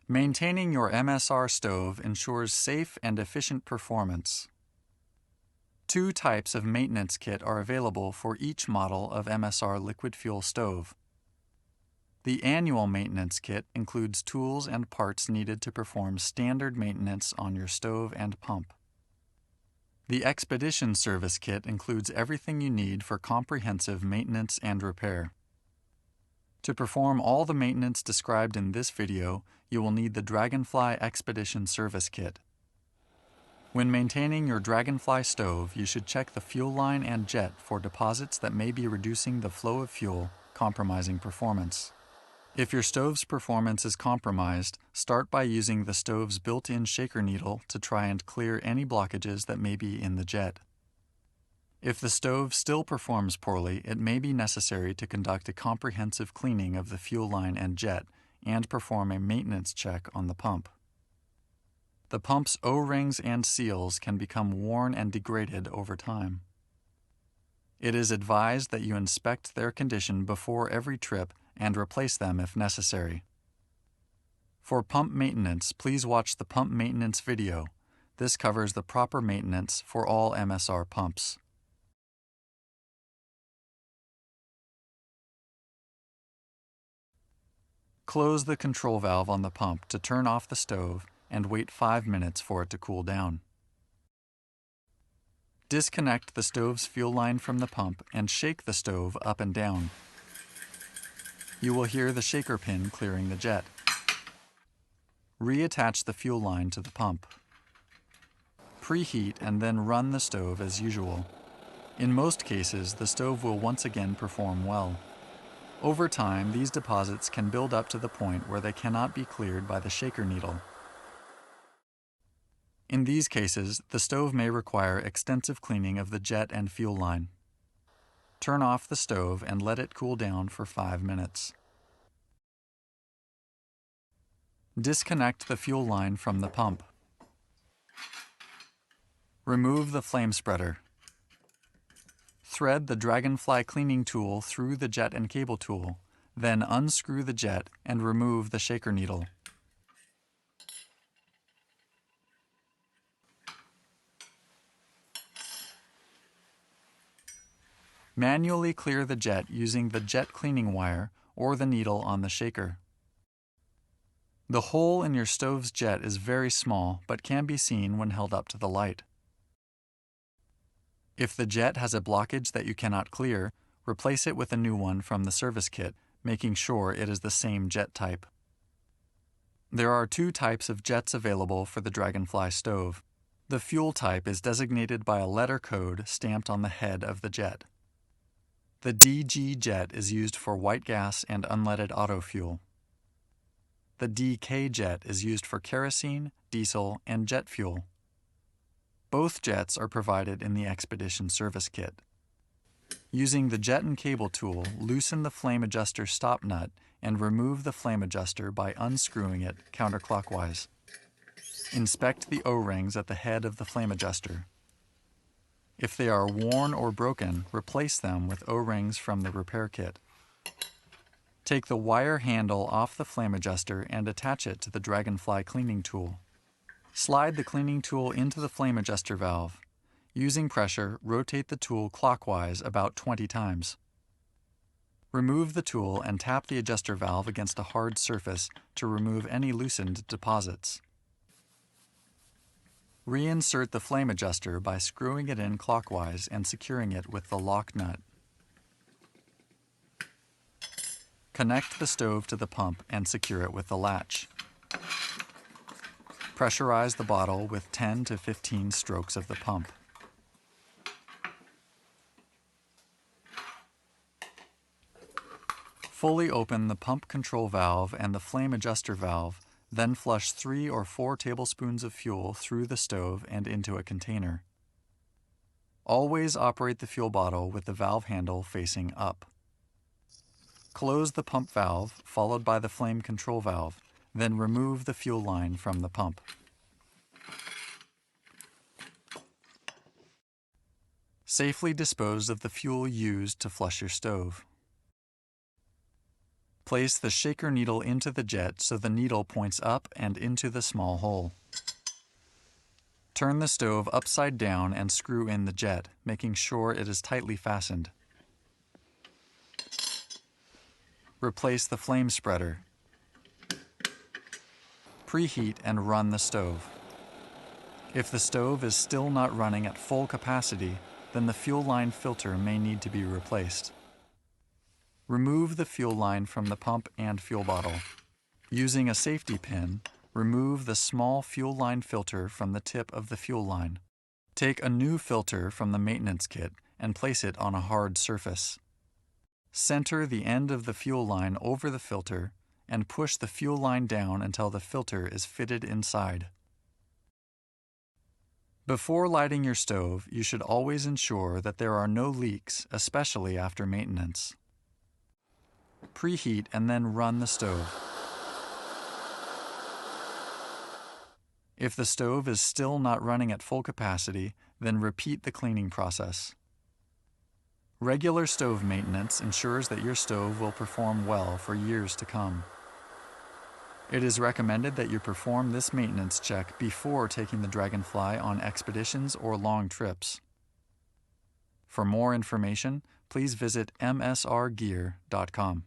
Maintaining your MSR stove ensures safe and efficient performance. Two types of maintenance kit are available for each model of MSR liquid fuel stove. The annual maintenance kit includes tools and parts needed to perform standard maintenance on your stove and pump. The Expedition Service Kit includes everything you need for comprehensive maintenance and repair. To perform all the maintenance described in this video, you will need the Dragonfly Expedition Service Kit. When maintaining your Dragonfly stove, you should check the fuel line and jet for deposits that may be reducing the flow of fuel, compromising performance. If your stove's performance is compromised, start by using the stove's built-in shaker needle to try and clear any blockages that may be in the jet. If the stove still performs poorly, it may be necessary to conduct a comprehensive cleaning of the fuel line and jet and perform a maintenance check on the pump. The pump's O-rings and seals can become worn and degraded over time. It is advised that you inspect their condition before every trip and replace them if necessary. For pump maintenance, please watch the pump maintenance video. This covers the proper maintenance for all MSR pumps. Close the control valve on the pump to turn off the stove and wait 5 minutes for it to cool down. Disconnect the stove's fuel line from the pump and shake the stove up and down. You will hear the shaker pin clearing the jet. Reattach the fuel line to the pump. Preheat and then run the stove as usual. In most cases, the stove will once again perform well. Over time, these deposits can build up to the point where they cannot be cleared by the shaker needle. In these cases, the stove may require extensive cleaning of the jet and fuel line. Turn off the stove and let it cool down for 5 minutes. Disconnect the fuel line from the pump. Remove the flame spreader. Thread the Dragonfly cleaning tool through the jet and cable tool, then unscrew the jet and remove the shaker needle. Manually clear the jet using the jet cleaning wire or the needle on the shaker. The hole in your stove's jet is very small but can be seen when held up to the light. If the jet has a blockage that you cannot clear, replace it with a new one from the service kit, making sure it is the same jet type. There are two types of jets available for the Dragonfly stove. The fuel type is designated by a letter code stamped on the head of the jet. The DG jet is used for white gas and unleaded auto fuel. The DK jet is used for kerosene, diesel, and jet fuel. Both jets are provided in the Expedition Service Kit. Using the jet and cable tool, loosen the flame adjuster stop nut and remove the flame adjuster by unscrewing it counterclockwise. Inspect the O-rings at the head of the flame adjuster. If they are worn or broken, replace them with O-rings from the repair kit. Take the wire handle off the flame adjuster and attach it to the Dragonfly cleaning tool. Slide the cleaning tool into the flame adjuster valve. Using pressure, rotate the tool clockwise about 20 times. Remove the tool and tap the adjuster valve against a hard surface to remove any loosened deposits. Reinsert the flame adjuster by screwing it in clockwise and securing it with the lock nut. Connect the stove to the pump and secure it with the latch. Pressurize the bottle with 10 to 15 strokes of the pump. Fully open the pump control valve and the flame adjuster valve, then flush 3 or 4 tablespoons of fuel through the stove and into a container. Always operate the fuel bottle with the valve handle facing up. Close the pump valve, followed by the flame control valve, then remove the fuel line from the pump. Safely dispose of the fuel used to flush your stove. Place the shaker needle into the jet so the needle points up and into the small hole. Turn the stove upside down and screw in the jet, making sure it is tightly fastened. Replace the flame spreader. Preheat and run the stove. If the stove is still not running at full capacity, then the fuel line filter may need to be replaced. Remove the fuel line from the pump and fuel bottle. Using a safety pin, remove the small fuel line filter from the tip of the fuel line. Take a new filter from the maintenance kit and place it on a hard surface. Center the end of the fuel line over the filter and push the fuel line down until the filter is fitted inside. Before lighting your stove, you should always ensure that there are no leaks, especially after maintenance. Preheat and then run the stove. If the stove is still not running at full capacity, then repeat the cleaning process. Regular stove maintenance ensures that your stove will perform well for years to come. It is recommended that you perform this maintenance check before taking the Dragonfly on expeditions or long trips. For more information, please visit msrgear.com.